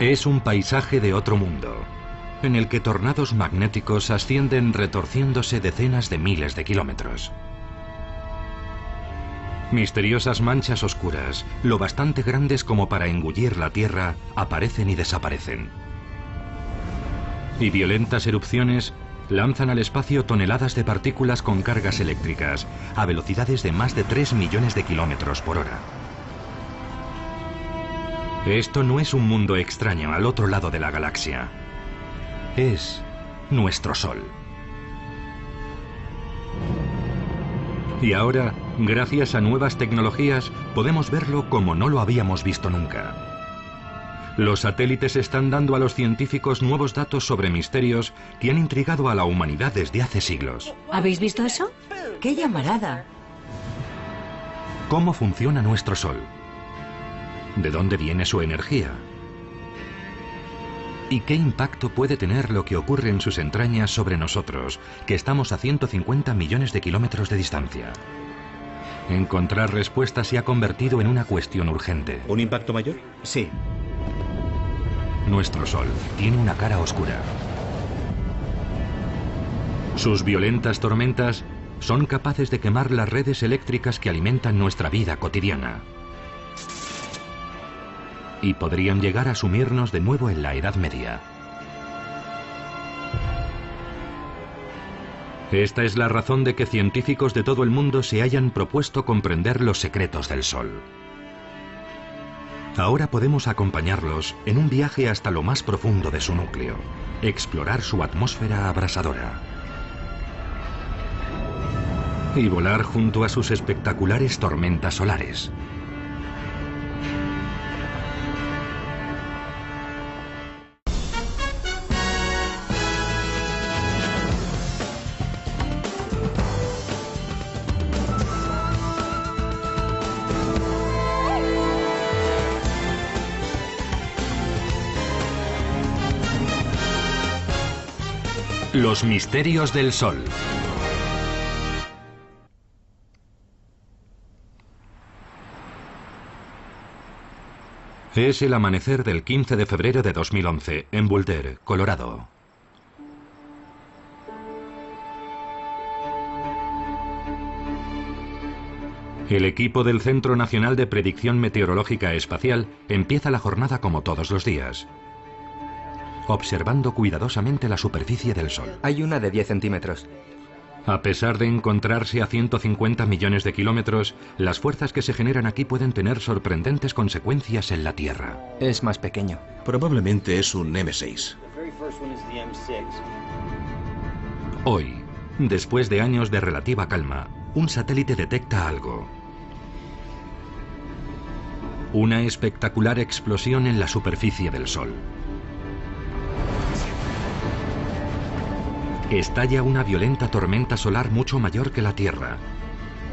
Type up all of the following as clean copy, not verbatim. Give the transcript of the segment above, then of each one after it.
Es un paisaje de otro mundo, en el que tornados magnéticos ascienden retorciéndose decenas de miles de kilómetros. Misteriosas manchas oscuras, lo bastante grandes como para engullir la Tierra, aparecen y desaparecen. Y violentas erupciones lanzan al espacio toneladas de partículas con cargas eléctricas, a velocidades de más de 3 millones de kilómetros por hora. Esto no es un mundo extraño al otro lado de la galaxia. Es nuestro Sol. Y ahora, gracias a nuevas tecnologías, podemos verlo como no lo habíamos visto nunca. Los satélites están dando a los científicos nuevos datos sobre misterios que han intrigado a la humanidad desde hace siglos. ¿Habéis visto eso? ¡Qué llamarada! ¿Cómo funciona nuestro Sol? ¿De dónde viene su energía? ¿Y qué impacto puede tener lo que ocurre en sus entrañas sobre nosotros, que estamos a 150 millones de kilómetros de distancia? Encontrar respuestas se ha convertido en una cuestión urgente. ¿Un impacto mayor? Sí. Nuestro Sol tiene una cara oscura. Sus violentas tormentas son capaces de quemar las redes eléctricas que alimentan nuestra vida cotidiana. Y podrían llegar a sumirnos de nuevo en la Edad Media. Esta es la razón de que científicos de todo el mundo se hayan propuesto comprender los secretos del Sol. Ahora podemos acompañarlos en un viaje hasta lo más profundo de su núcleo, explorar su atmósfera abrasadora y volar junto a sus espectaculares tormentas solares. Los misterios del Sol. Es el amanecer del 15 de febrero de 2011, en Boulder, Colorado. El equipo del Centro Nacional de Predicción Meteorológica Espacial empieza la jornada como todos los días, observando cuidadosamente la superficie del Sol. Hay una de 10 centímetros. A pesar de encontrarse a 150 millones de kilómetros, las fuerzas que se generan aquí pueden tener sorprendentes consecuencias en la Tierra. Es más pequeño. Probablemente es un M6. Hoy, después de años de relativa calma, un satélite detecta algo. Una espectacular explosión en la superficie del Sol. Estalla una violenta tormenta solar mucho mayor que la Tierra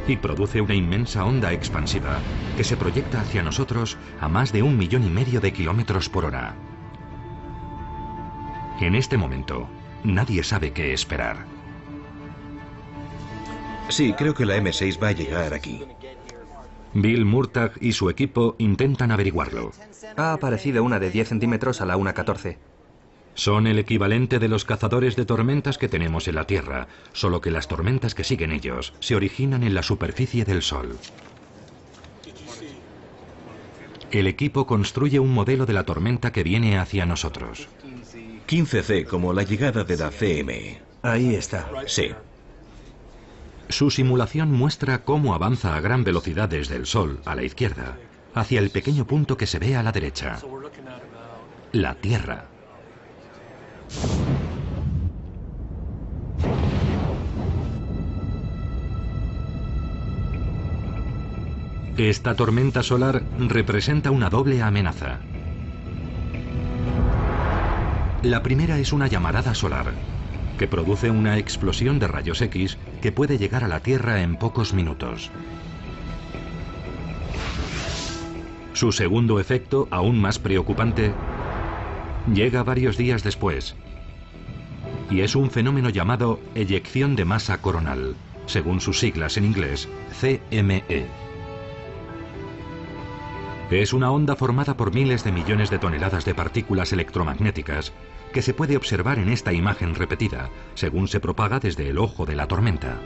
y produce una inmensa onda expansiva que se proyecta hacia nosotros a más de 1,5 millones de kilómetros por hora. En este momento, nadie sabe qué esperar. Sí, creo que la M6 va a llegar aquí. Bill Murtagh y su equipo intentan averiguarlo. Ha aparecido una de 10 centímetros a la 1:14. Son el equivalente de los cazadores de tormentas que tenemos en la Tierra, solo que las tormentas que siguen ellos se originan en la superficie del Sol. El equipo construye un modelo de la tormenta que viene hacia nosotros. 15C, como la llegada de la CME. Ahí está. Sí. Su simulación muestra cómo avanza a gran velocidad desde el Sol, a la izquierda, hacia el pequeño punto que se ve a la derecha. La Tierra. Esta tormenta solar representa una doble amenaza. La primera es una llamarada solar, que produce una explosión de rayos X que puede llegar a la Tierra en pocos minutos. Su segundo efecto, aún más preocupante, llega varios días después, y es un fenómeno llamado eyección de masa coronal, según sus siglas en inglés, CME. Es una onda formada por miles de millones de toneladas de partículas electromagnéticas que se puede observar en esta imagen repetida, según se propaga desde el ojo de la tormenta.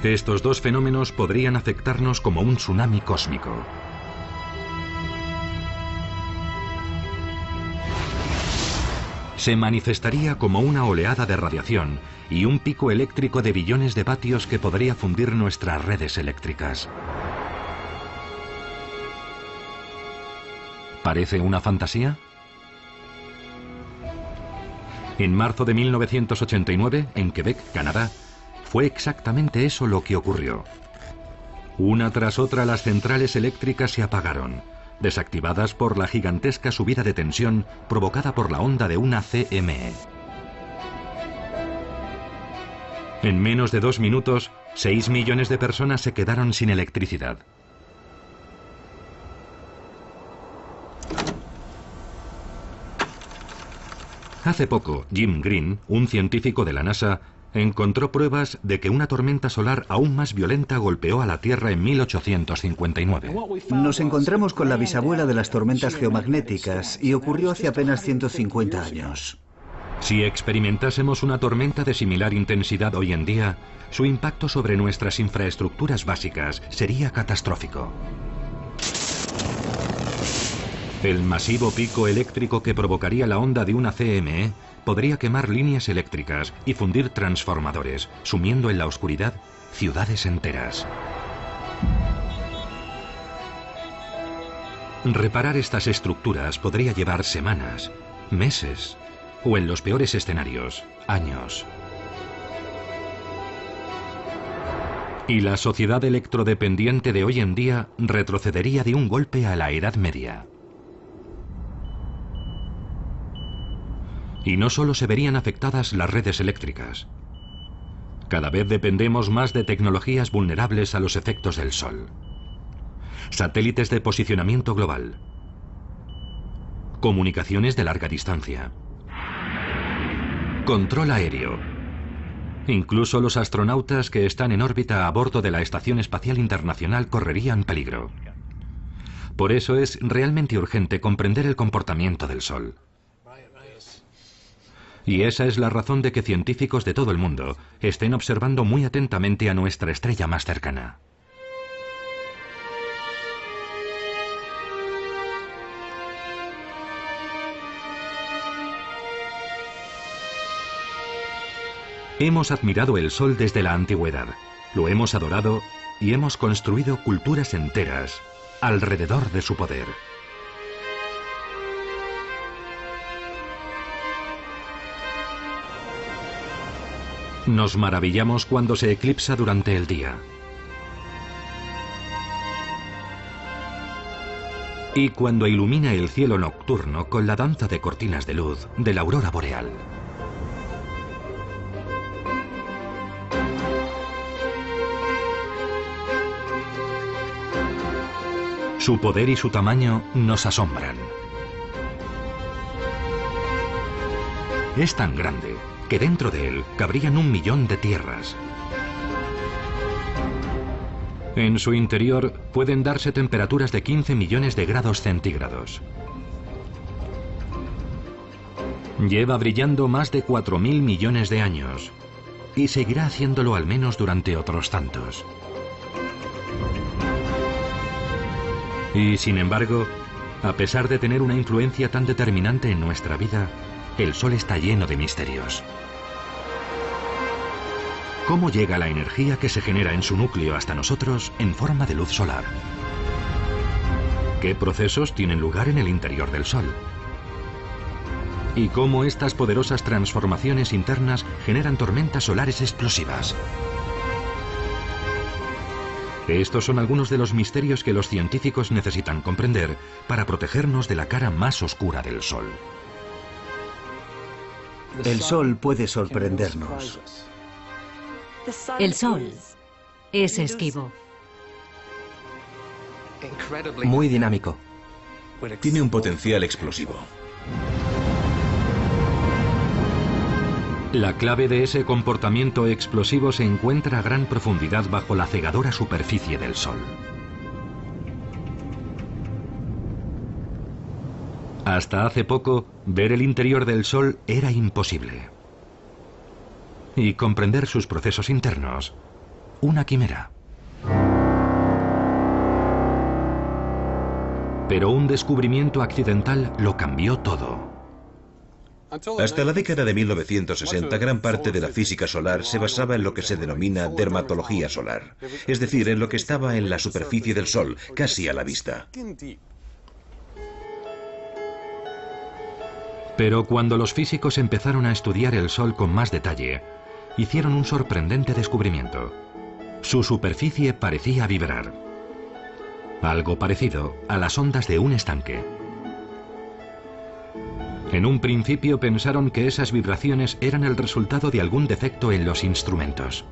Estos dos fenómenos podrían afectarnos como un tsunami cósmico. Se manifestaría como una oleada de radiación y un pico eléctrico de billones de vatios que podría fundir nuestras redes eléctricas. ¿Parece una fantasía? En marzo de 1989, en Quebec, Canadá, fue exactamente eso lo que ocurrió. Una tras otra las centrales eléctricas se apagaron, desactivadas por la gigantesca subida de tensión provocada por la onda de una CME. En menos de 2 minutos, 6 millones de personas se quedaron sin electricidad. Hace poco, Jim Green, un científico de la NASA, encontró pruebas de que una tormenta solar aún más violenta golpeó a la Tierra en 1859. Nos encontramos con la bisabuela de las tormentas geomagnéticas y ocurrió hace apenas 150 años. Si experimentásemos una tormenta de similar intensidad hoy en día, su impacto sobre nuestras infraestructuras básicas sería catastrófico. El masivo pico eléctrico que provocaría la onda de una CME podría quemar líneas eléctricas y fundir transformadores, sumiendo en la oscuridad ciudades enteras. Reparar estas estructuras podría llevar semanas, meses o, en los peores escenarios, años. Y la sociedad electrodependiente de hoy en día retrocedería de un golpe a la Edad Media. Y no solo se verían afectadas las redes eléctricas. Cada vez dependemos más de tecnologías vulnerables a los efectos del Sol. Satélites de posicionamiento global. Comunicaciones de larga distancia. Control aéreo. Incluso los astronautas que están en órbita a bordo de la Estación Espacial Internacional correrían peligro. Por eso es realmente urgente comprender el comportamiento del Sol. Y esa es la razón de que científicos de todo el mundo estén observando muy atentamente a nuestra estrella más cercana. Hemos admirado el Sol desde la antigüedad, lo hemos adorado y hemos construido culturas enteras alrededor de su poder. Nos maravillamos cuando se eclipsa durante el día. Y cuando ilumina el cielo nocturno con la danza de cortinas de luz de la aurora boreal. Su poder y su tamaño nos asombran. Es tan grande que dentro de él cabrían 1 millón de tierras. En su interior pueden darse temperaturas de 15 millones de grados centígrados. Lleva brillando más de 4.000 millones de años y seguirá haciéndolo al menos durante otros tantos. Y sin embargo, a pesar de tener una influencia tan determinante en nuestra vida, el Sol está lleno de misterios. ¿Cómo llega la energía que se genera en su núcleo hasta nosotros en forma de luz solar? ¿Qué procesos tienen lugar en el interior del Sol? ¿Y cómo estas poderosas transformaciones internas generan tormentas solares explosivas? Estos son algunos de los misterios que los científicos necesitan comprender para protegernos de la cara más oscura del Sol. El Sol puede sorprendernos. El Sol es esquivo. Muy dinámico. Tiene un potencial explosivo. La clave de ese comportamiento explosivo se encuentra a gran profundidad bajo la cegadora superficie del Sol. Hasta hace poco, ver el interior del Sol era imposible. Y comprender sus procesos internos, una quimera. Pero un descubrimiento accidental lo cambió todo. Hasta la década de 1960, gran parte de la física solar se basaba en lo que se denomina dermatología solar, es decir, en lo que estaba en la superficie del Sol, casi a la vista. Pero cuando los físicos empezaron a estudiar el Sol con más detalle, hicieron un sorprendente descubrimiento. Su superficie parecía vibrar. Algo parecido a las ondas de un estanque. En un principio pensaron que esas vibraciones eran el resultado de algún defecto en los instrumentos.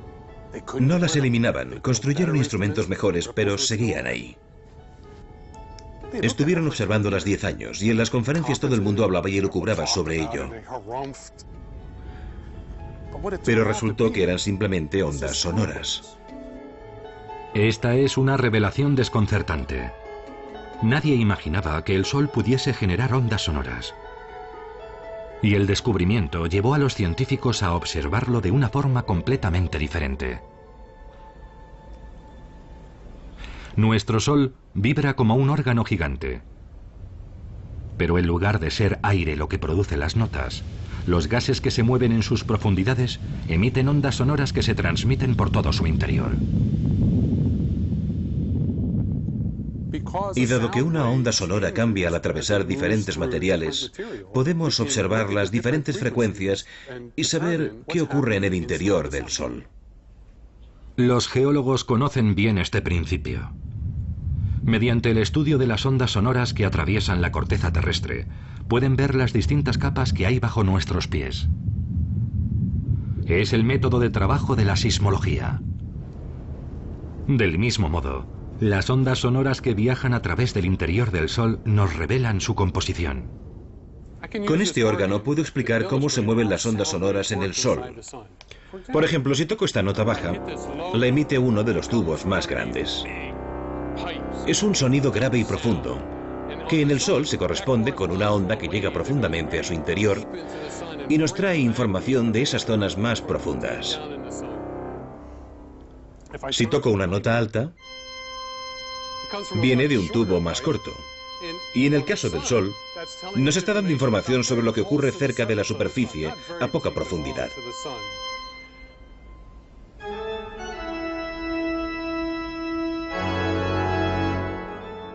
No las eliminaban, construyeron instrumentos mejores, pero seguían ahí. Estuvieron observándolas 10 años y en las conferencias todo el mundo hablaba y elucubraba sobre ello. Pero resultó que eran simplemente ondas sonoras. Esta es una revelación desconcertante. Nadie imaginaba que el Sol pudiese generar ondas sonoras. Y el descubrimiento llevó a los científicos a observarlo de una forma completamente diferente. Nuestro Sol vibra como un órgano gigante. Pero en lugar de ser aire lo que produce las notas, los gases que se mueven en sus profundidades emiten ondas sonoras que se transmiten por todo su interior. Y dado que una onda sonora cambia al atravesar diferentes materiales, podemos observar las diferentes frecuencias y saber qué ocurre en el interior del Sol. Los geólogos conocen bien este principio. Mediante el estudio de las ondas sonoras que atraviesan la corteza terrestre, pueden ver las distintas capas que hay bajo nuestros pies. Es el método de trabajo de la sismología. Del mismo modo, las ondas sonoras que viajan a través del interior del Sol nos revelan su composición. Con este órgano puedo explicar cómo se mueven las ondas sonoras en el Sol. Por ejemplo, si toco esta nota baja, la emite uno de los tubos más grandes. Es un sonido grave y profundo, que en el Sol se corresponde con una onda que llega profundamente a su interior y nos trae información de esas zonas más profundas. Si toco una nota alta, viene de un tubo más corto. Y en el caso del Sol, nos está dando información sobre lo que ocurre cerca de la superficie a poca profundidad.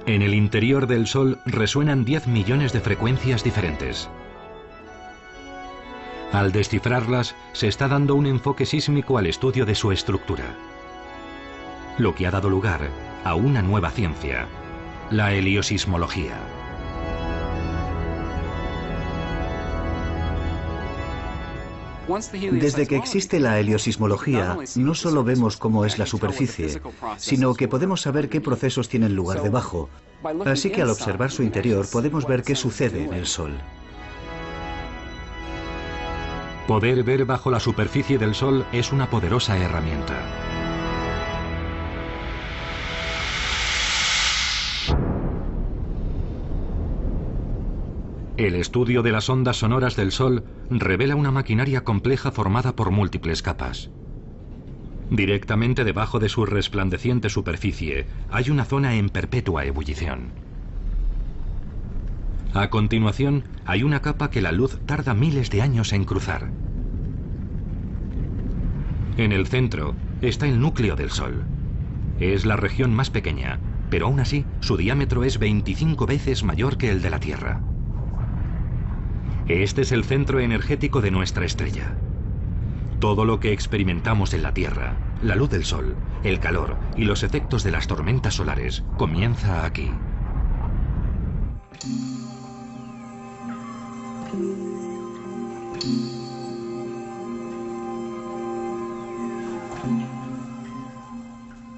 En el interior del Sol resuenan 10 millones de frecuencias diferentes. Al descifrarlas, se está dando un enfoque sísmico al estudio de su estructura, lo que ha dado lugar a una nueva ciencia, la heliosismología. Desde que existe la heliosismología, no solo vemos cómo es la superficie, sino que podemos saber qué procesos tienen lugar debajo. Así que al observar su interior podemos ver qué sucede en el Sol. Poder ver bajo la superficie del Sol es una poderosa herramienta. El estudio de las ondas sonoras del Sol revela una maquinaria compleja formada por múltiples capas. Directamente debajo de su resplandeciente superficie hay una zona en perpetua ebullición. A continuación, hay una capa que la luz tarda miles de años en cruzar. En el centro está el núcleo del Sol. Es la región más pequeña, pero aún así su diámetro es 25 veces mayor que el de la Tierra. Este es el centro energético de nuestra estrella. Todo lo que experimentamos en la Tierra, la luz del Sol, el calor y los efectos de las tormentas solares, comienza aquí.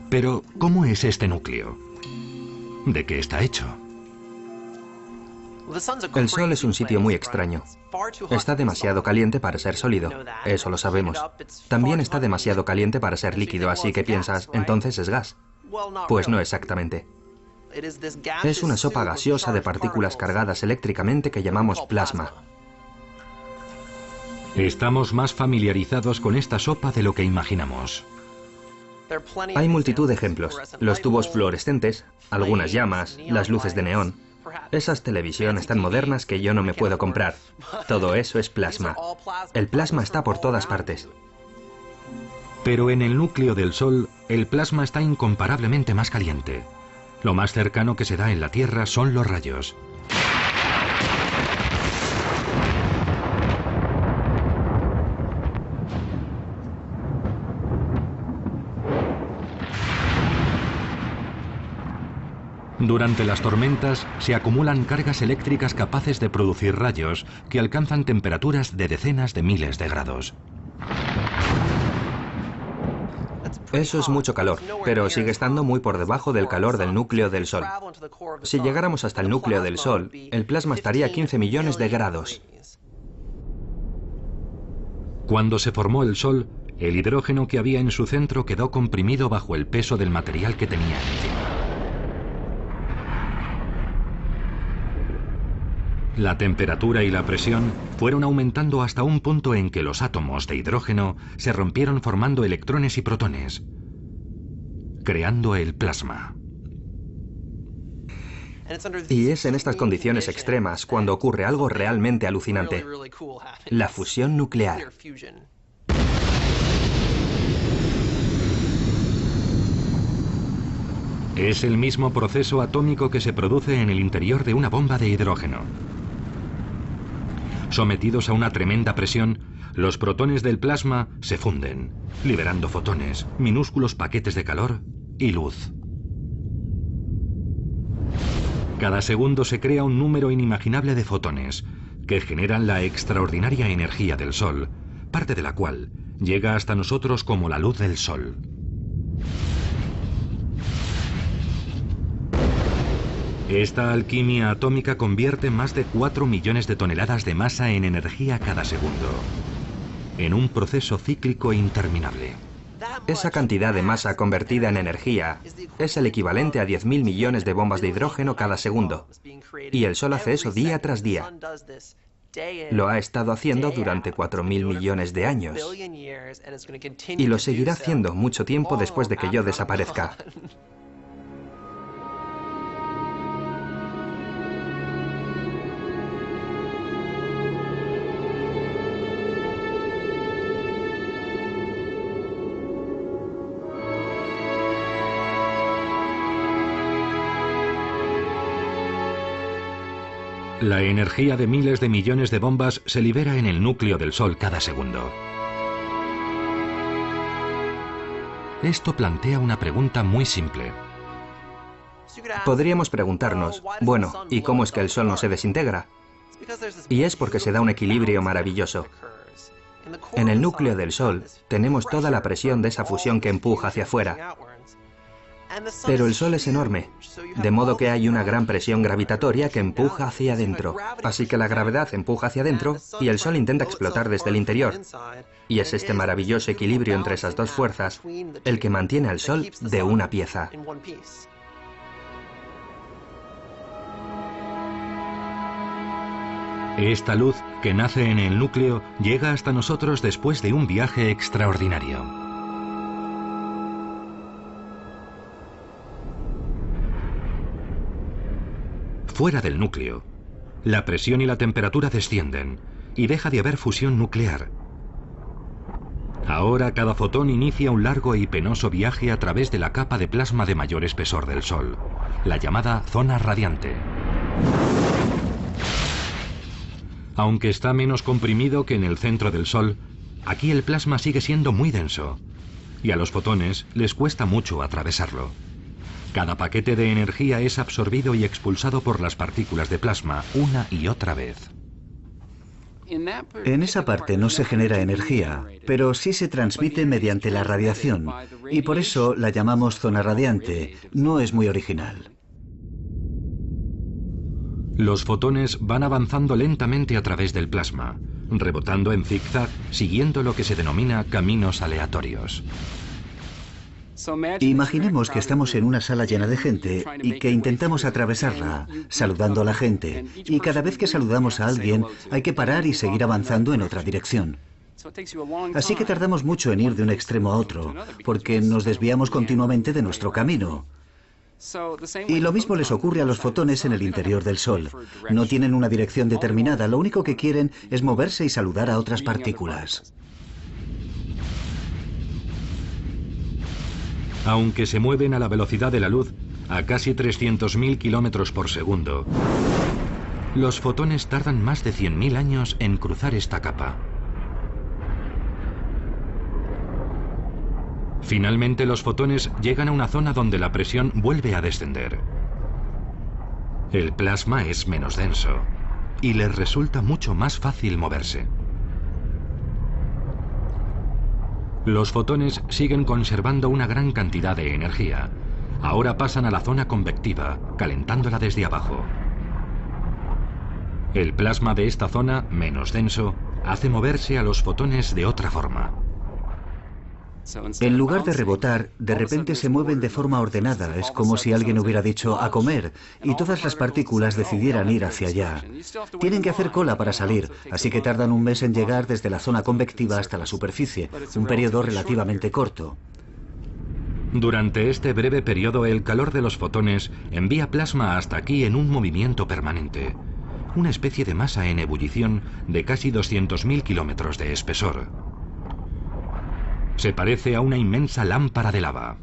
Pero, ¿cómo es este núcleo? ¿De qué está hecho? El Sol es un sitio muy extraño. Está demasiado caliente para ser sólido, eso lo sabemos. También está demasiado caliente para ser líquido, así que piensas, entonces es gas. Pues no exactamente. Es una sopa gaseosa de partículas cargadas eléctricamente que llamamos plasma. Estamos más familiarizados con esta sopa de lo que imaginamos. Hay multitud de ejemplos. Los tubos fluorescentes, algunas llamas, las luces de neón. Esas televisiones tan modernas que yo no me puedo comprar. Todo eso es plasma. El plasma está por todas partes. Pero en el núcleo del Sol, el plasma está incomparablemente más caliente. Lo más cercano que se da en la Tierra son los rayos. Durante las tormentas se acumulan cargas eléctricas capaces de producir rayos que alcanzan temperaturas de decenas de miles de grados. Eso es mucho calor, pero sigue estando muy por debajo del calor del núcleo del Sol. Si llegáramos hasta el núcleo del Sol, el plasma estaría a 15 millones de grados. Cuando se formó el Sol, el hidrógeno que había en su centro quedó comprimido bajo el peso del material que tenía encima. La temperatura y la presión fueron aumentando hasta un punto en que los átomos de hidrógeno se rompieron formando electrones y protones, creando el plasma. Y es en estas condiciones extremas cuando ocurre algo realmente alucinante: la fusión nuclear. Es el mismo proceso atómico que se produce en el interior de una bomba de hidrógeno. Sometidos a una tremenda presión, los protones del plasma se funden, liberando fotones, minúsculos paquetes de calor y luz. Cada segundo se crea un número inimaginable de fotones, que generan la extraordinaria energía del Sol, parte de la cual llega hasta nosotros como la luz del Sol. Esta alquimia atómica convierte más de 4 millones de toneladas de masa en energía cada segundo, en un proceso cíclico interminable. Esa cantidad de masa convertida en energía es el equivalente a 10.000 millones de bombas de hidrógeno cada segundo. Y el Sol hace eso día tras día. Lo ha estado haciendo durante 4.000 millones de años. Y lo seguirá haciendo mucho tiempo después de que yo desaparezca. La energía de miles de millones de bombas se libera en el núcleo del Sol cada segundo. Esto plantea una pregunta muy simple. Podríamos preguntarnos, bueno, ¿y cómo es que el Sol no se desintegra? Y es porque se da un equilibrio maravilloso. En el núcleo del Sol tenemos toda la presión de esa fusión que empuja hacia afuera. Pero el Sol es enorme, de modo que hay una gran presión gravitatoria que empuja hacia adentro. Así que la gravedad empuja hacia adentro y el Sol intenta explotar desde el interior. Y es este maravilloso equilibrio entre esas dos fuerzas el que mantiene al Sol de una pieza. Esta luz que nace en el núcleo llega hasta nosotros después de un viaje extraordinario. Fuera del núcleo, la presión y la temperatura descienden y deja de haber fusión nuclear. Ahora cada fotón inicia un largo y penoso viaje a través de la capa de plasma de mayor espesor del Sol, la llamada zona radiante. Aunque está menos comprimido que en el centro del Sol, aquí el plasma sigue siendo muy denso y a los fotones les cuesta mucho atravesarlo. Cada paquete de energía es absorbido y expulsado por las partículas de plasma una y otra vez. En esa parte no se genera energía, pero sí se transmite mediante la radiación, y por eso la llamamos zona radiante. No es muy original. Los fotones van avanzando lentamente a través del plasma, rebotando en zigzag, siguiendo lo que se denomina caminos aleatorios. Imaginemos que estamos en una sala llena de gente y que intentamos atravesarla, saludando a la gente, y cada vez que saludamos a alguien hay que parar y seguir avanzando en otra dirección. Así que tardamos mucho en ir de un extremo a otro, porque nos desviamos continuamente de nuestro camino. Y lo mismo les ocurre a los fotones en el interior del Sol. No tienen una dirección determinada, lo único que quieren es moverse y saludar a otras partículas. Aunque se mueven a la velocidad de la luz, a casi 300.000 kilómetros por segundo, los fotones tardan más de 100.000 años en cruzar esta capa. Finalmente, los fotones llegan a una zona donde la presión vuelve a descender. El plasma es menos denso y les resulta mucho más fácil moverse. Los fotones siguen conservando una gran cantidad de energía. Ahora pasan a la zona convectiva, calentándola desde abajo. El plasma de esta zona, menos denso, hace moverse a los fotones de otra forma. En lugar de rebotar, de repente se mueven de forma ordenada. Es como si alguien hubiera dicho a comer y todas las partículas decidieran ir hacia allá. Tienen que hacer cola para salir, así que tardan un mes en llegar desde la zona convectiva hasta la superficie, un periodo relativamente corto. Durante este breve periodo, el calor de los fotones envía plasma hasta aquí en un movimiento permanente, una especie de masa en ebullición de casi 200.000 kilómetros de espesor. Se parece a una inmensa lámpara de lava.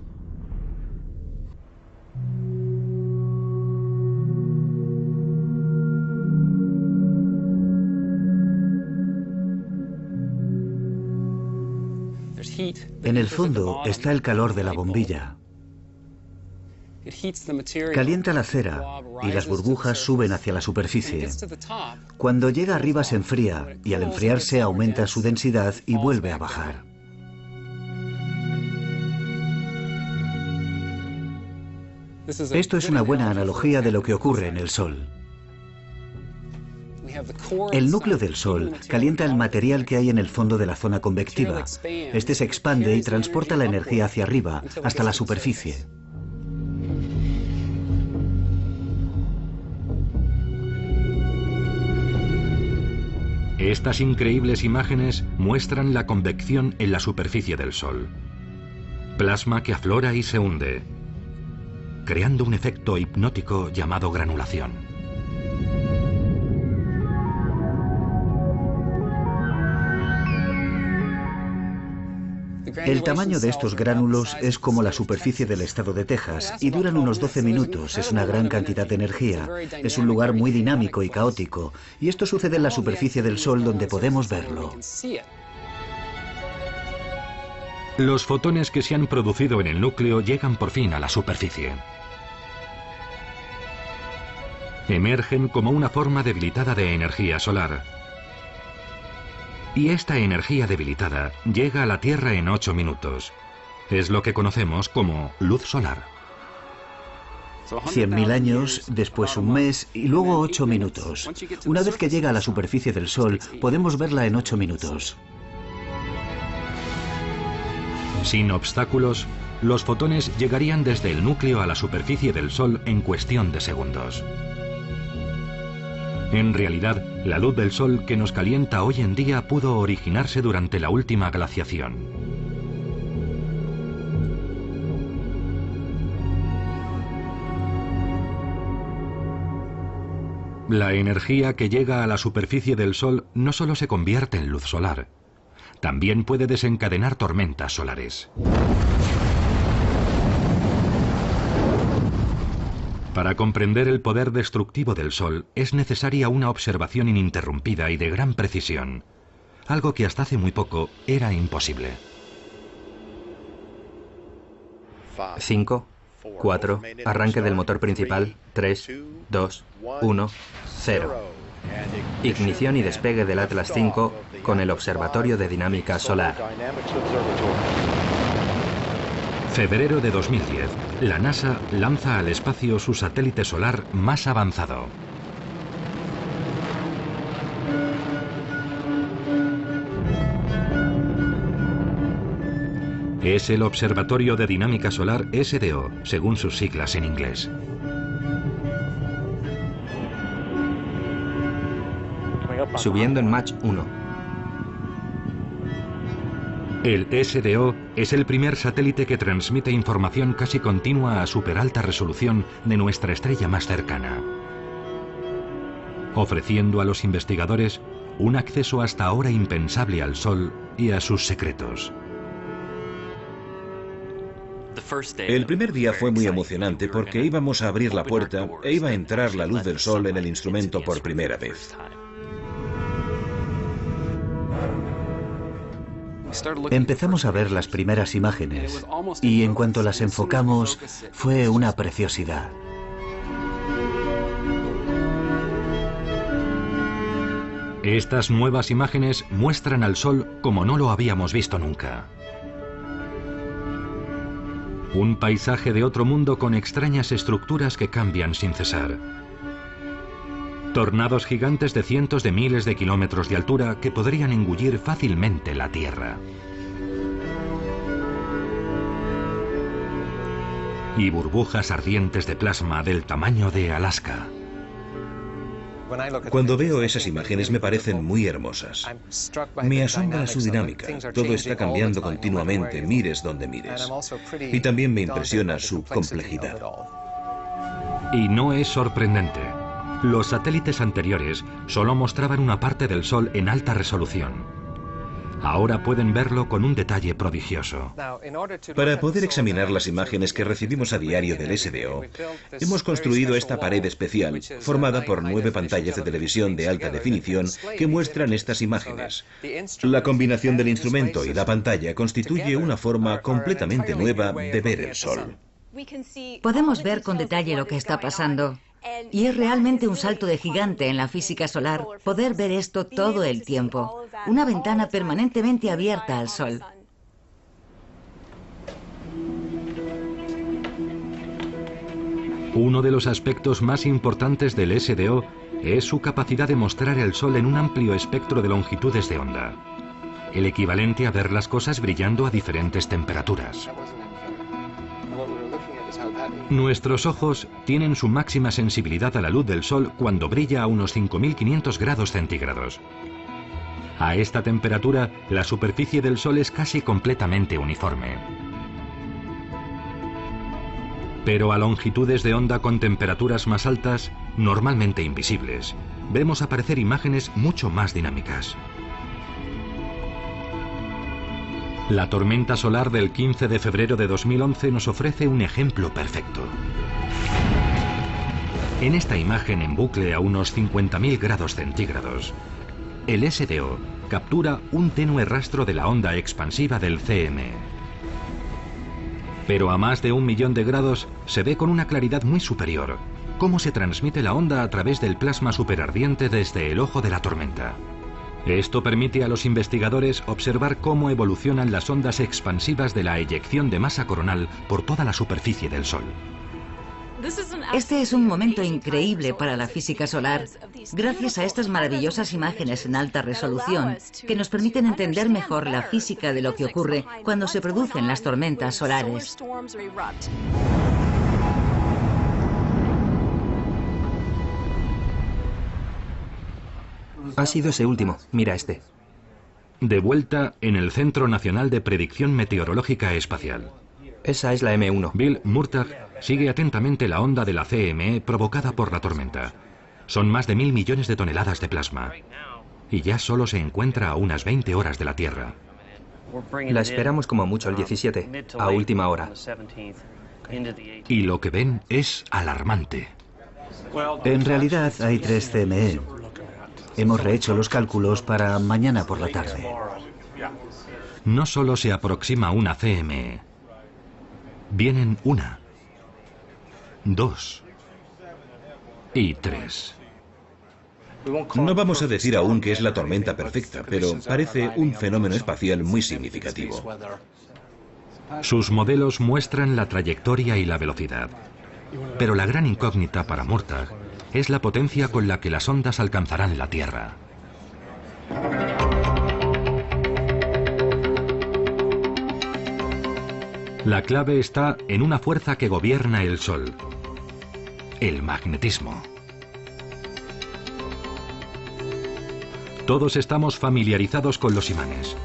En el fondo está el calor de la bombilla. Calienta la cera y las burbujas suben hacia la superficie. Cuando llega arriba se enfría y al enfriarse aumenta su densidad y vuelve a bajar. Esto es una buena analogía de lo que ocurre en el Sol. El núcleo del Sol calienta el material que hay en el fondo de la zona convectiva. Este se expande y transporta la energía hacia arriba, hasta la superficie. Estas increíbles imágenes muestran la convección en la superficie del Sol. Plasma que aflora y se hunde, creando un efecto hipnótico llamado granulación. El tamaño de estos gránulos es como la superficie del estado de Texas y duran unos 12 minutos. Es una gran cantidad de energía. Es un lugar muy dinámico y caótico. Y esto sucede en la superficie del Sol donde podemos verlo. Los fotones que se han producido en el núcleo llegan por fin a la superficie. Emergen como una forma debilitada de energía solar. Y esta energía debilitada llega a la Tierra en 8 minutos. Es lo que conocemos como luz solar. 100.000 años, después un mes y luego 8 minutos. Una vez que llega a la superficie del Sol, podemos verla en 8 minutos. Sin obstáculos, los fotones llegarían desde el núcleo a la superficie del Sol en cuestión de segundos. En realidad, la luz del Sol que nos calienta hoy en día pudo originarse durante la última glaciación. La energía que llega a la superficie del Sol no solo se convierte en luz solar, también puede desencadenar tormentas solares. Para comprender el poder destructivo del Sol es necesaria una observación ininterrumpida y de gran precisión, algo que hasta hace muy poco era imposible. 5, 4, arranque del motor principal, 3, 2, 1, 0. Ignición y despegue del Atlas V con el Observatorio de Dinámica Solar. Febrero de 2010, la NASA lanza al espacio su satélite solar más avanzado. Es el Observatorio de Dinámica Solar SDO, según sus siglas en inglés. Subiendo en Mach 1. El SDO es el primer satélite que transmite información casi continua a superalta resolución de nuestra estrella más cercana, ofreciendo a los investigadores un acceso hasta ahora impensable al Sol y a sus secretos. El primer día fue muy emocionante porque íbamos a abrir la puerta e iba a entrar la luz del Sol en el instrumento por primera vez. Empezamos a ver las primeras imágenes y en cuanto las enfocamos fue una preciosidad. Estas nuevas imágenes muestran al Sol como no lo habíamos visto nunca. Un paisaje de otro mundo con extrañas estructuras que cambian sin cesar. Tornados gigantes de cientos de miles de kilómetros de altura que podrían engullir fácilmente la Tierra. Y burbujas ardientes de plasma del tamaño de Alaska. Cuando veo esas imágenes me parecen muy hermosas. Me asombra su dinámica. Todo está cambiando continuamente, mires donde mires. Y también me impresiona su complejidad. Y no es sorprendente. Los satélites anteriores solo mostraban una parte del Sol en alta resolución. Ahora pueden verlo con un detalle prodigioso. Para poder examinar las imágenes que recibimos a diario del SDO, hemos construido esta pared especial, formada por 9 pantallas de televisión de alta definición que muestran estas imágenes. La combinación del instrumento y la pantalla constituye una forma completamente nueva de ver el Sol. Podemos ver con detalle lo que está pasando. Y es realmente un salto de gigante en la física solar poder ver esto todo el tiempo. Una ventana permanentemente abierta al Sol. Uno de los aspectos más importantes del SDO es su capacidad de mostrar el Sol en un amplio espectro de longitudes de onda, el equivalente a ver las cosas brillando a diferentes temperaturas. Nuestros ojos tienen su máxima sensibilidad a la luz del Sol cuando brilla a unos 5.500 grados centígrados. A esta temperatura, la superficie del Sol es casi completamente uniforme. Pero a longitudes de onda con temperaturas más altas, normalmente invisibles, vemos aparecer imágenes mucho más dinámicas. La tormenta solar del 15 de febrero de 2011 nos ofrece un ejemplo perfecto. En esta imagen en bucle a unos 50.000 grados centígrados, el SDO captura un tenue rastro de la onda expansiva del CME. Pero a más de 1 millón de grados se ve con una claridad muy superior cómo se transmite la onda a través del plasma superardiente desde el ojo de la tormenta. Esto permite a los investigadores observar cómo evolucionan las ondas expansivas de la eyección de masa coronal por toda la superficie del Sol. Este es un momento increíble para la física solar, gracias a estas maravillosas imágenes en alta resolución que nos permiten entender mejor la física de lo que ocurre cuando se producen las tormentas solares. Ha sido ese último. Mira este. De vuelta en el Centro Nacional de Predicción Meteorológica Espacial. Esa es la M1. Bill Murtagh sigue atentamente la onda de la CME provocada por la tormenta. Son más de 1.000 millones de toneladas de plasma. Y ya solo se encuentra a unas 20 horas de la Tierra. La esperamos como mucho el 17, a última hora. Y lo que ven es alarmante. En realidad hay 3 CME. Hemos rehecho los cálculos para mañana por la tarde. No solo se aproxima una CME. Vienen 1, 2 y 3. No vamos a decir aún que es la tormenta perfecta, pero parece un fenómeno espacial muy significativo. Sus modelos muestran la trayectoria y la velocidad. Pero la gran incógnita para Murtagh es la potencia con la que las ondas alcanzarán la Tierra. La clave está en una fuerza que gobierna el Sol: el magnetismo. Todos estamos familiarizados con los imanes.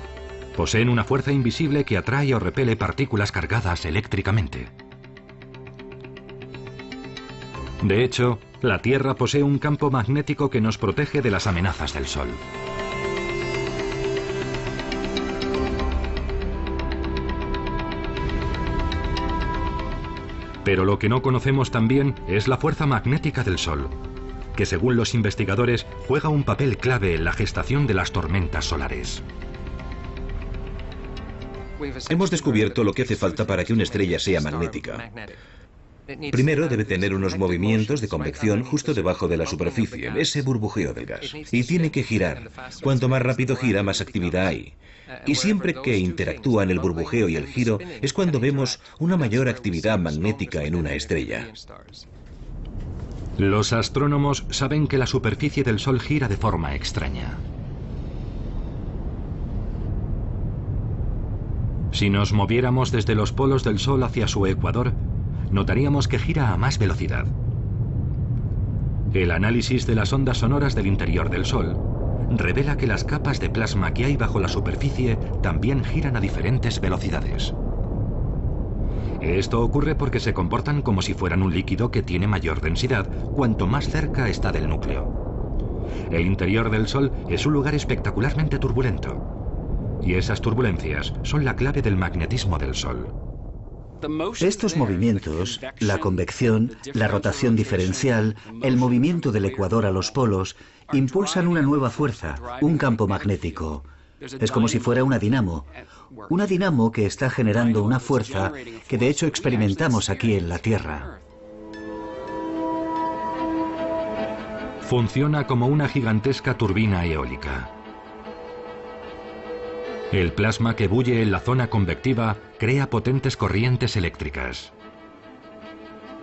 Poseen una fuerza invisible que atrae o repele partículas cargadas eléctricamente. De hecho, la Tierra posee un campo magnético que nos protege de las amenazas del Sol. Pero lo que no conocemos también es la fuerza magnética del Sol, que según los investigadores juega un papel clave en la gestación de las tormentas solares. Hemos descubierto lo que hace falta para que una estrella sea magnética. Primero debe tener unos movimientos de convección justo debajo de la superficie, ese burbujeo del gas. Y tiene que girar. Cuanto más rápido gira, más actividad hay. Y siempre que interactúan el burbujeo y el giro, es cuando vemos una mayor actividad magnética en una estrella. Los astrónomos saben que la superficie del Sol gira de forma extraña. Si nos moviéramos desde los polos del Sol hacia su ecuador, notaríamos que gira a más velocidad. El análisis de las ondas sonoras del interior del Sol revela que las capas de plasma que hay bajo la superficie también giran a diferentes velocidades. Esto ocurre porque se comportan como si fueran un líquido que tiene mayor densidad cuanto más cerca está del núcleo. El interior del Sol es un lugar espectacularmente turbulento, y esas turbulencias son la clave del magnetismo del Sol. Estos movimientos, la convección, la rotación diferencial, el movimiento del ecuador a los polos, impulsan una nueva fuerza, un campo magnético. Es como si fuera una dinamo que está generando una fuerza que de hecho experimentamos aquí en la Tierra. Funciona como una gigantesca turbina eólica. El plasma que bulle en la zona convectiva crea potentes corrientes eléctricas,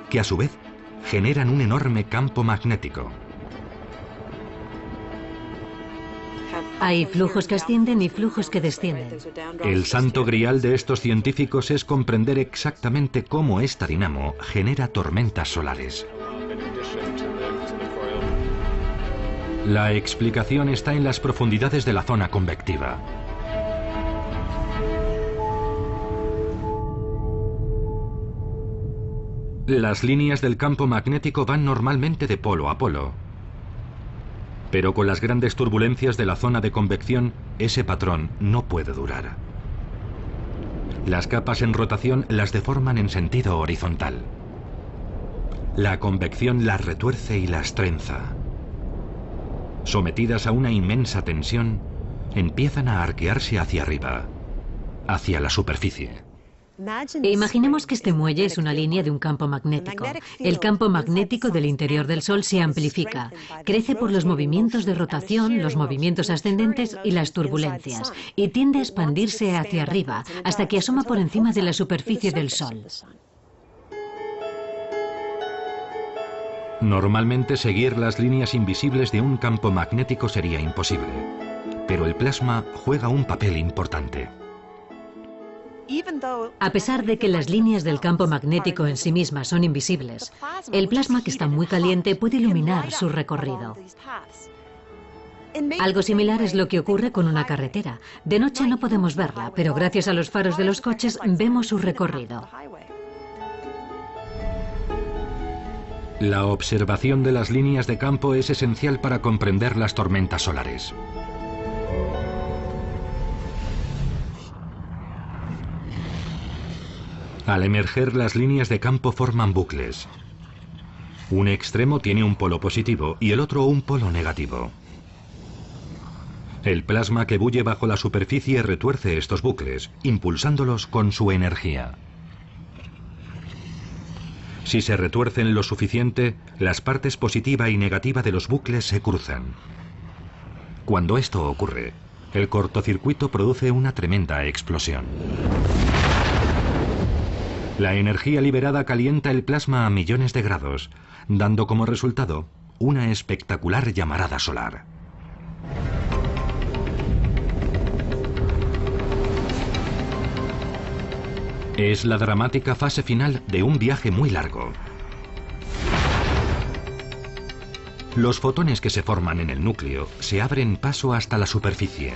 que a su vez generan un enorme campo magnético. Hay flujos que ascienden y flujos que descienden. El santo grial de estos científicos es comprender exactamente cómo esta dinamo genera tormentas solares. La explicación está en las profundidades de la zona convectiva. Las líneas del campo magnético van normalmente de polo a polo. Pero con las grandes turbulencias de la zona de convección, ese patrón no puede durar. Las capas en rotación las deforman en sentido horizontal. La convección las retuerce y las trenza. Sometidas a una inmensa tensión, empiezan a arquearse hacia arriba, hacia la superficie. Imaginemos que este muelle es una línea de un campo magnético. El campo magnético del interior del Sol se amplifica, crece por los movimientos de rotación, los movimientos ascendentes y las turbulencias, y tiende a expandirse hacia arriba hasta que asoma por encima de la superficie del Sol. Normalmente seguir las líneas invisibles de un campo magnético sería imposible, pero el plasma juega un papel importante. A pesar de que las líneas del campo magnético en sí mismas son invisibles, el plasma, que está muy caliente, puede iluminar su recorrido. Algo similar es lo que ocurre con una carretera. De noche no podemos verla, pero gracias a los faros de los coches vemos su recorrido. La observación de las líneas de campo es esencial para comprender las tormentas solares. Al emerger, las líneas de campo forman bucles. Un extremo tiene un polo positivo y el otro un polo negativo. El plasma que bulle bajo la superficie retuerce estos bucles, impulsándolos con su energía. Si se retuercen lo suficiente, las partes positiva y negativa de los bucles se cruzan. Cuando esto ocurre, el cortocircuito produce una tremenda explosión. La energía liberada calienta el plasma a millones de grados, dando como resultado una espectacular llamarada solar. Es la dramática fase final de un viaje muy largo. Los fotones que se forman en el núcleo se abren paso hasta la superficie.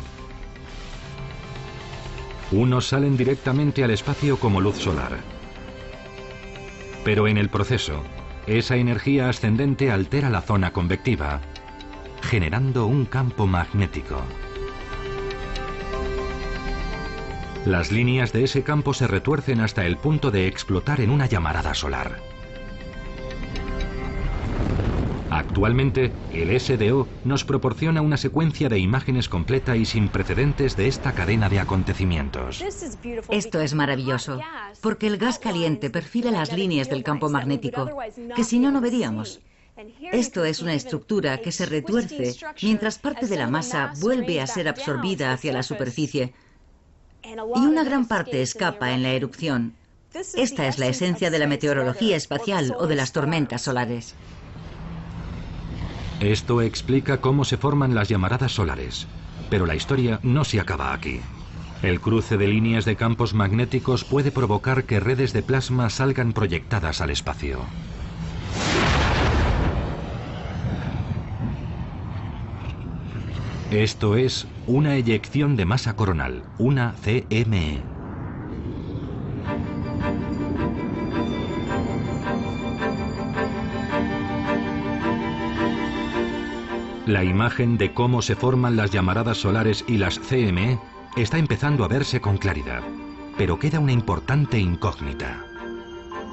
Unos salen directamente al espacio como luz solar. Pero en el proceso, esa energía ascendente altera la zona convectiva, generando un campo magnético. Las líneas de ese campo se retuercen hasta el punto de explotar en una llamarada solar. Actualmente, el SDO nos proporciona una secuencia de imágenes completa y sin precedentes de esta cadena de acontecimientos. Esto es maravilloso, porque el gas caliente perfila las líneas del campo magnético, que si no, no veríamos. Esto es una estructura que se retuerce mientras parte de la masa vuelve a ser absorbida hacia la superficie, y una gran parte escapa en la erupción. Esta es la esencia de la meteorología espacial o de las tormentas solares. Esto explica cómo se forman las llamaradas solares, pero la historia no se acaba aquí. El cruce de líneas de campos magnéticos puede provocar que redes de plasma salgan proyectadas al espacio. Esto es una eyección de masa coronal, una CME. La imagen de cómo se forman las llamaradas solares y las CME está empezando a verse con claridad, pero queda una importante incógnita.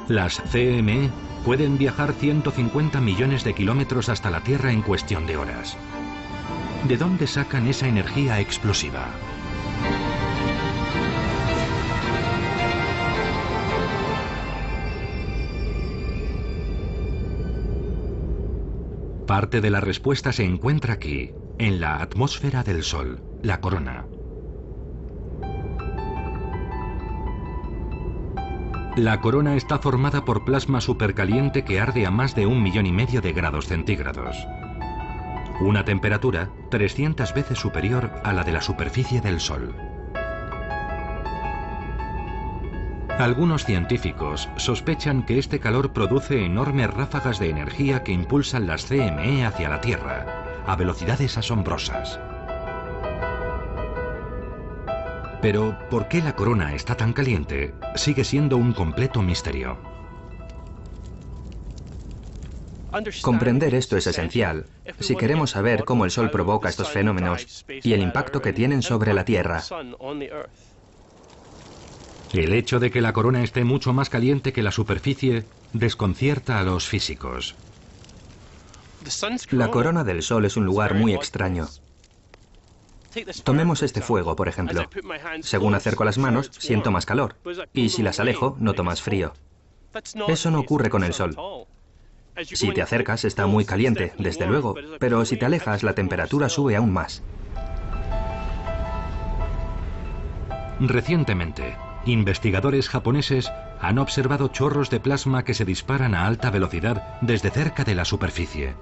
Las CME pueden viajar 150 millones de kilómetros hasta la Tierra en cuestión de horas. ¿De dónde sacan esa energía explosiva? Parte de la respuesta se encuentra aquí, en la atmósfera del Sol, la corona. La corona está formada por plasma supercaliente que arde a más de 1,5 millones de grados centígrados. Una temperatura 300 veces superior a la de la superficie del Sol. Algunos científicos sospechan que este calor produce enormes ráfagas de energía que impulsan las CME hacia la Tierra, a velocidades asombrosas. Pero, ¿por qué la corona está tan caliente? Sigue siendo un completo misterio. Comprender esto es esencial si queremos saber cómo el Sol provoca estos fenómenos y el impacto que tienen sobre la Tierra. El hecho de que la corona esté mucho más caliente que la superficie desconcierta a los físicos. La corona del Sol es un lugar muy extraño. Tomemos este fuego, por ejemplo. Según acerco las manos, siento más calor, y si las alejo, noto más frío. Eso no ocurre con el Sol. Si te acercas, está muy caliente, desde luego, pero si te alejas, la temperatura sube aún más. Recientemente, investigadores japoneses han observado chorros de plasma que se disparan a alta velocidad desde cerca de la superficie.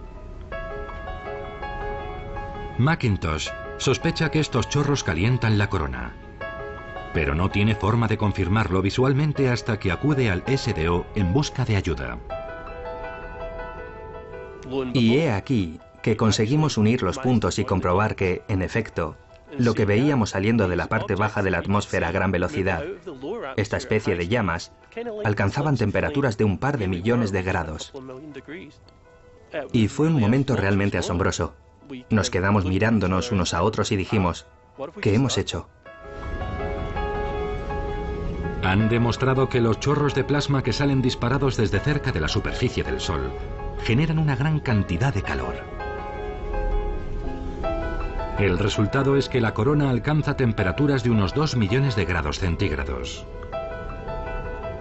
McIntosh sospecha que estos chorros calientan la corona, pero no tiene forma de confirmarlo visualmente hasta que acude al SDO en busca de ayuda. Y he aquí que conseguimos unir los puntos y comprobar que, en efecto, lo que veíamos saliendo de la parte baja de la atmósfera a gran velocidad, esta especie de llamas, alcanzaban temperaturas de un par de millones de grados. Y fue un momento realmente asombroso. Nos quedamos mirándonos unos a otros y dijimos, ¿qué hemos hecho? Han demostrado que los chorros de plasma que salen disparados desde cerca de la superficie del Sol generan una gran cantidad de calor. El resultado es que la corona alcanza temperaturas de unos 2 millones de grados centígrados.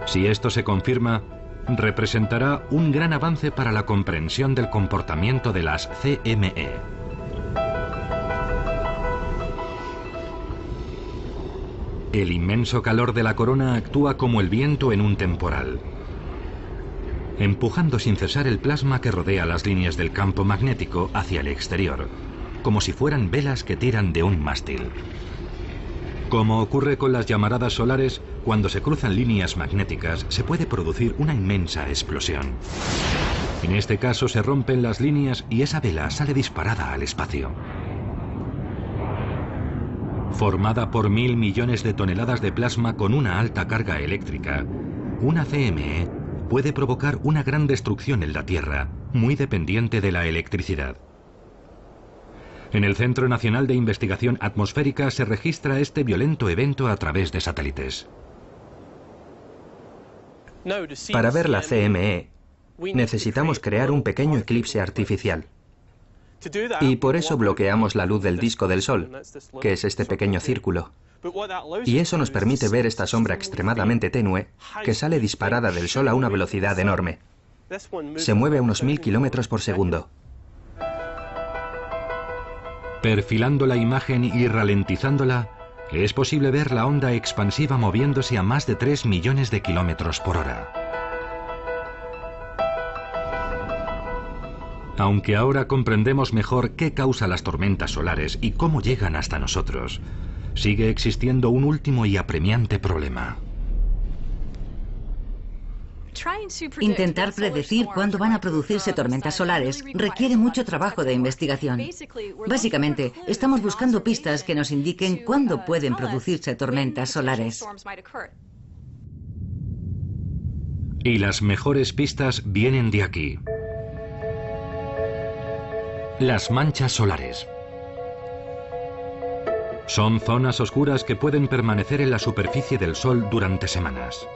Si esto se confirma, representará un gran avance para la comprensión del comportamiento de las CME. El inmenso calor de la corona actúa como el viento en un temporal, empujando sin cesar el plasma que rodea las líneas del campo magnético hacia el exterior, como si fueran velas que tiran de un mástil. Como ocurre con las llamaradas solares, cuando se cruzan líneas magnéticas, se puede producir una inmensa explosión. En este caso se rompen las líneas y esa vela sale disparada al espacio. Formada por 1000 millones de toneladas de plasma con una alta carga eléctrica, una CME puede provocar una gran destrucción en la Tierra, muy dependiente de la electricidad. En el Centro Nacional de Investigación Atmosférica se registra este violento evento a través de satélites. Para ver la CME, necesitamos crear un pequeño eclipse artificial. Y por eso bloqueamos la luz del disco del Sol, que es este pequeño círculo. Y eso nos permite ver esta sombra extremadamente tenue que sale disparada del Sol a una velocidad enorme. Se mueve a unos 1000 kilómetros por segundo. Perfilando la imagen y ralentizándola, es posible ver la onda expansiva moviéndose a más de 3 millones de kilómetros por hora. Aunque ahora comprendemos mejor qué causa las tormentas solares y cómo llegan hasta nosotros, sigue existiendo un último y apremiante problema. Intentar predecir cuándo van a producirse tormentas solares requiere mucho trabajo de investigación. Básicamente, estamos buscando pistas que nos indiquen cuándo pueden producirse tormentas solares. Y las mejores pistas vienen de aquí. Las manchas solares. Son zonas oscuras que pueden permanecer en la superficie del Sol durante semanas.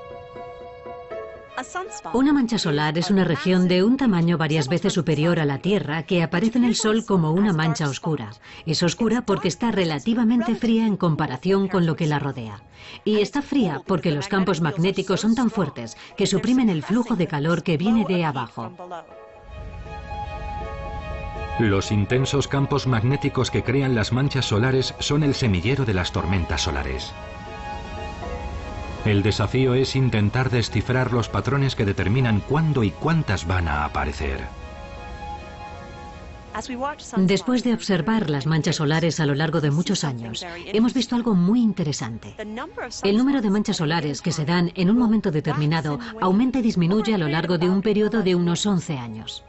Una mancha solar es una región de un tamaño varias veces superior a la Tierra que aparece en el Sol como una mancha oscura. Es oscura porque está relativamente fría en comparación con lo que la rodea. Y está fría porque los campos magnéticos son tan fuertes que suprimen el flujo de calor que viene de abajo. Los intensos campos magnéticos que crean las manchas solares son el semillero de las tormentas solares. El desafío es intentar descifrar los patrones que determinan cuándo y cuántas van a aparecer. Después de observar las manchas solares a lo largo de muchos años, hemos visto algo muy interesante. El número de manchas solares que se dan en un momento determinado aumenta y disminuye a lo largo de un periodo de unos 11 años.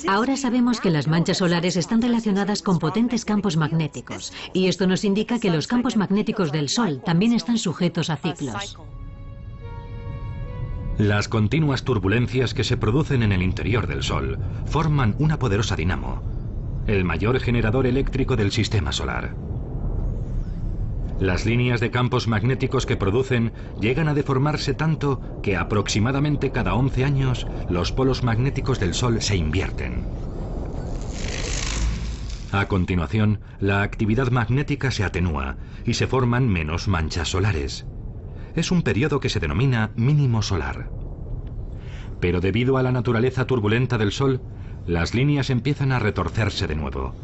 Ahora sabemos que las manchas solares están relacionadas con potentes campos magnéticos, y esto nos indica que los campos magnéticos del Sol también están sujetos a ciclos. Las continuas turbulencias que se producen en el interior del Sol forman una poderosa dinamo, el mayor generador eléctrico del sistema solar. Las líneas de campos magnéticos que producen llegan a deformarse tanto que aproximadamente cada 11 años los polos magnéticos del Sol se invierten. A continuación, la actividad magnética se atenúa y se forman menos manchas solares. Es un periodo que se denomina mínimo solar. Pero debido a la naturaleza turbulenta del Sol, las líneas empiezan a retorcerse de nuevo.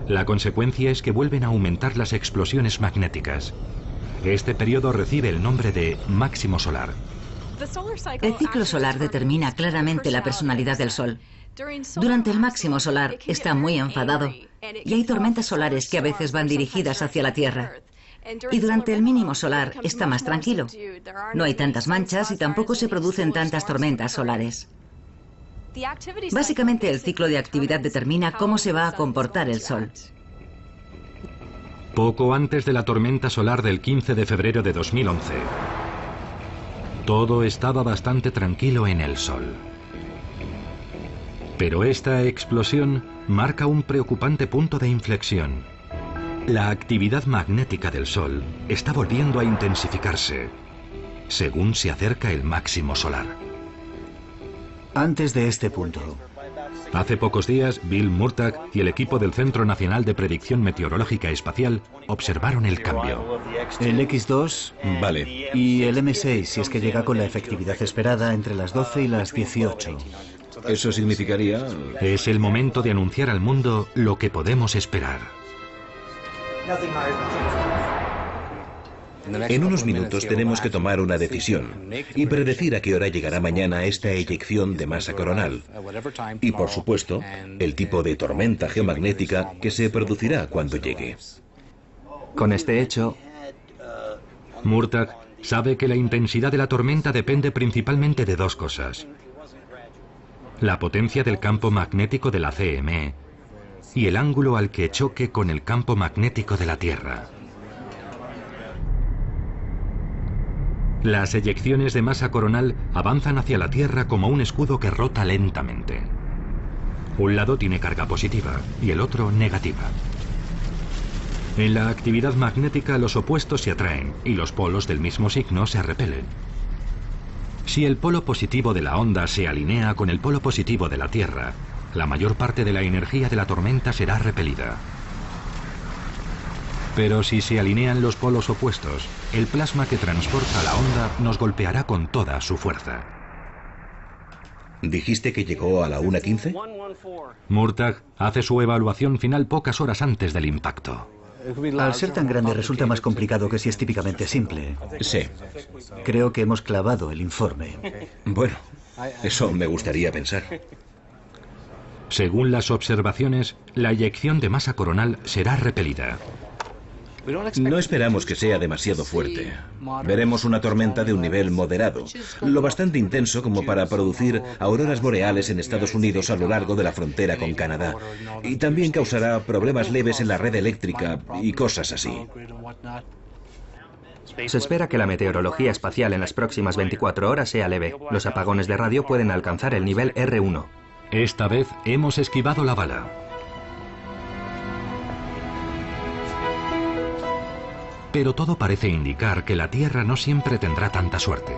La consecuencia es que vuelven a aumentar las explosiones magnéticas. Este periodo recibe el nombre de máximo solar. El ciclo solar determina claramente la personalidad del Sol. Durante el máximo solar está muy enfadado y hay tormentas solares que a veces van dirigidas hacia la Tierra. Y durante el mínimo solar está más tranquilo. No hay tantas manchas y tampoco se producen tantas tormentas solares. Básicamente el ciclo de actividad determina cómo se va a comportar el Sol. Poco antes de la tormenta solar del 15 de febrero de 2011, todo estaba bastante tranquilo en el Sol. Pero esta explosión marca un preocupante punto de inflexión. La actividad magnética del Sol está volviendo a intensificarse, según se acerca el máximo solar. Antes de este punto, hace pocos días, Bill Murtagh y el equipo del Centro Nacional de Predicción Meteorológica Espacial observaron el cambio. El X2 Vale. y el M6, si es que llega con la efectividad esperada entre las 12 y las 18. Eso significaría... Es el momento de anunciar al mundo lo que podemos esperar. En unos minutos tenemos que tomar una decisión y predecir a qué hora llegará mañana esta eyección de masa coronal. Y, por supuesto, el tipo de tormenta geomagnética que se producirá cuando llegue. Con este hecho, Murtagh sabe que la intensidad de la tormenta depende principalmente de dos cosas: la potencia del campo magnético de la CME y el ángulo al que choque con el campo magnético de la Tierra. Las eyecciones de masa coronal avanzan hacia la Tierra como un escudo que rota lentamente. Un lado tiene carga positiva y el otro negativa. En la actividad magnética los opuestos se atraen y los polos del mismo signo se repelen. Si el polo positivo de la onda se alinea con el polo positivo de la Tierra, la mayor parte de la energía de la tormenta será repelida. Pero si se alinean los polos opuestos, el plasma que transporta la onda nos golpeará con toda su fuerza. ¿Dijiste que llegó a la 1:15? Murtagh hace su evaluación final pocas horas antes del impacto. Al ser tan grande resulta más complicado que si es típicamente simple. Sí. Creo que hemos clavado el informe. Bueno, eso me gustaría pensar. Según las observaciones, la eyección de masa coronal será repelida. No esperamos que sea demasiado fuerte. Veremos una tormenta de un nivel moderado, lo bastante intenso como para producir auroras boreales en Estados Unidos a lo largo de la frontera con Canadá. Y también causará problemas leves en la red eléctrica y cosas así. Se espera que la meteorología espacial en las próximas 24 horas sea leve. Los apagones de radio pueden alcanzar el nivel R1. Esta vez hemos esquivado la bala. Pero todo parece indicar que la Tierra no siempre tendrá tanta suerte.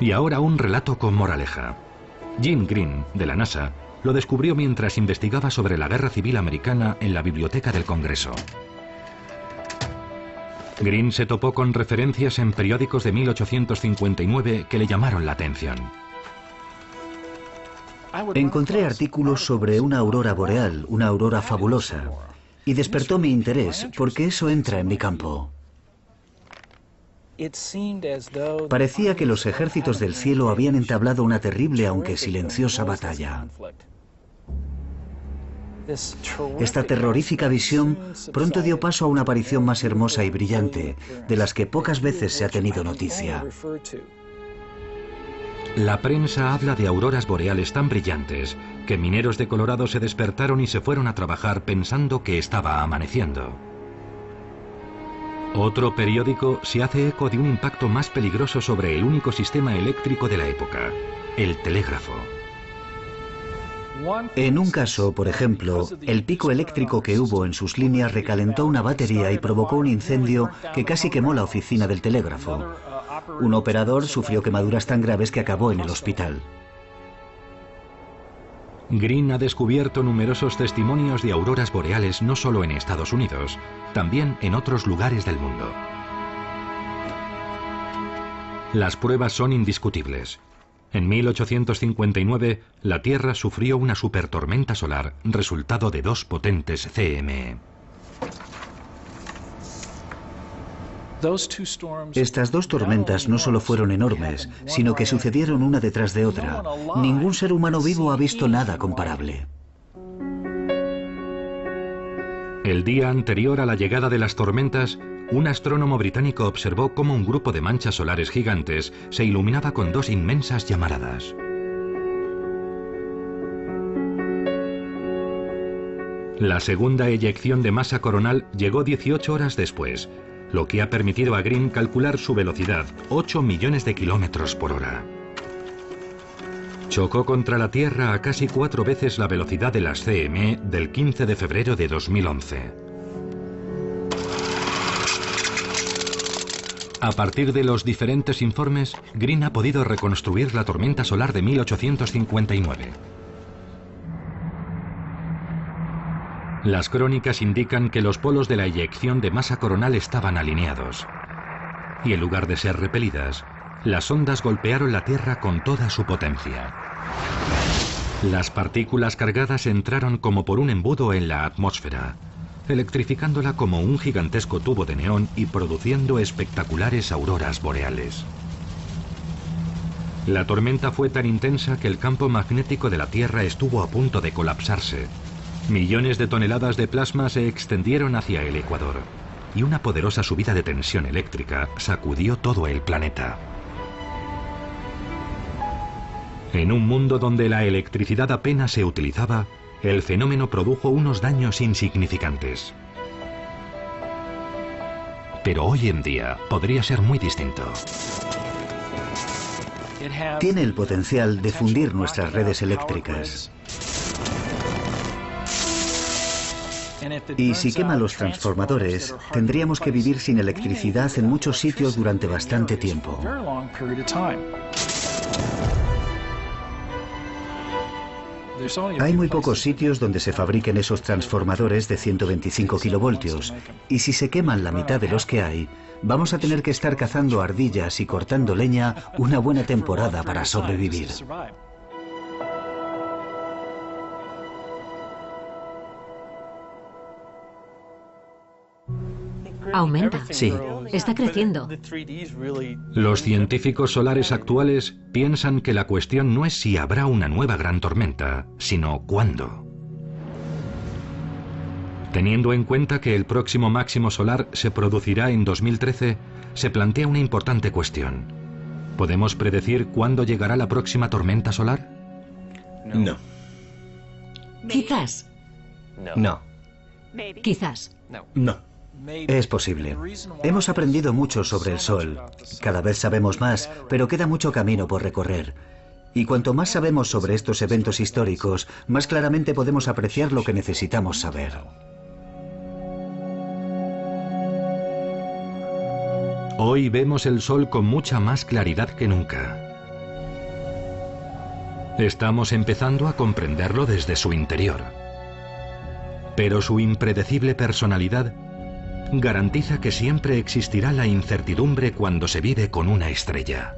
Y ahora un relato con moraleja. Jim Green, de la NASA, lo descubrió mientras investigaba sobre la Guerra Civil Americana en la Biblioteca del Congreso. Green se topó con referencias en periódicos de 1859 que le llamaron la atención. Encontré artículos sobre una aurora boreal, una aurora fabulosa, y despertó mi interés porque eso entra en mi campo. Parecía que los ejércitos del cielo habían entablado una terrible aunque silenciosa batalla. Esta terrorífica visión pronto dio paso a una aparición más hermosa y brillante, de las que pocas veces se ha tenido noticia. La prensa habla de auroras boreales tan brillantes que mineros de Colorado se despertaron y se fueron a trabajar pensando que estaba amaneciendo. Otro periódico se hace eco de un impacto más peligroso sobre el único sistema eléctrico de la época, el telégrafo. En un caso, por ejemplo, el pico eléctrico que hubo en sus líneas recalentó una batería y provocó un incendio que casi quemó la oficina del telégrafo. Un operador sufrió quemaduras tan graves que acabó en el hospital. Green ha descubierto numerosos testimonios de auroras boreales no solo en Estados Unidos, también en otros lugares del mundo. Las pruebas son indiscutibles. En 1859, la Tierra sufrió una supertormenta solar, resultado de dos potentes CME. Estas dos tormentas no solo fueron enormes, sino que sucedieron una detrás de otra. Ningún ser humano vivo ha visto nada comparable. El día anterior a la llegada de las tormentas, un astrónomo británico observó cómo un grupo de manchas solares gigantes se iluminaba con dos inmensas llamaradas. La segunda eyección de masa coronal llegó 18 horas después, lo que ha permitido a Green calcular su velocidad, 8 millones de kilómetros por hora. Chocó contra la Tierra a casi 4 veces la velocidad de las CME del 15 de febrero de 2011. A partir de los diferentes informes, Green ha podido reconstruir la tormenta solar de 1859. Las crónicas indican que los polos de la eyección de masa coronal estaban alineados. Y en lugar de ser repelidas, las ondas golpearon la Tierra con toda su potencia. Las partículas cargadas entraron como por un embudo en la atmósfera, electrificándola como un gigantesco tubo de neón y produciendo espectaculares auroras boreales. La tormenta fue tan intensa que el campo magnético de la Tierra estuvo a punto de colapsarse, Millones de toneladas de plasma se extendieron hacia el ecuador y una poderosa subida de tensión eléctrica sacudió todo el planeta. En un mundo donde la electricidad apenas se utilizaba, el fenómeno produjo unos daños insignificantes. Pero hoy en día podría ser muy distinto. Tiene el potencial de fundir nuestras redes eléctricas. Y si quema los transformadores, tendríamos que vivir sin electricidad en muchos sitios durante bastante tiempo. Hay muy pocos sitios donde se fabriquen esos transformadores de 125 kilovoltios, y si se queman la mitad de los que hay, vamos a tener que estar cazando ardillas y cortando leña una buena temporada para sobrevivir. Aumenta. Sí. Está creciendo. Los científicos solares actuales piensan que la cuestión no es si habrá una nueva gran tormenta, sino cuándo. Teniendo en cuenta que el próximo máximo solar se producirá en 2013, se plantea una importante cuestión. ¿Podemos predecir cuándo llegará la próxima tormenta solar? No. Quizás. No. Quizás. No. Es posible. Hemos aprendido mucho sobre el Sol. Cada vez sabemos más, pero queda mucho camino por recorrer. Y cuanto más sabemos sobre estos eventos históricos, más claramente podemos apreciar lo que necesitamos saber. Hoy vemos el Sol con mucha más claridad que nunca. Estamos empezando a comprenderlo desde su interior. Pero su impredecible personalidad garantiza que siempre existirá la incertidumbre cuando se vive con una estrella.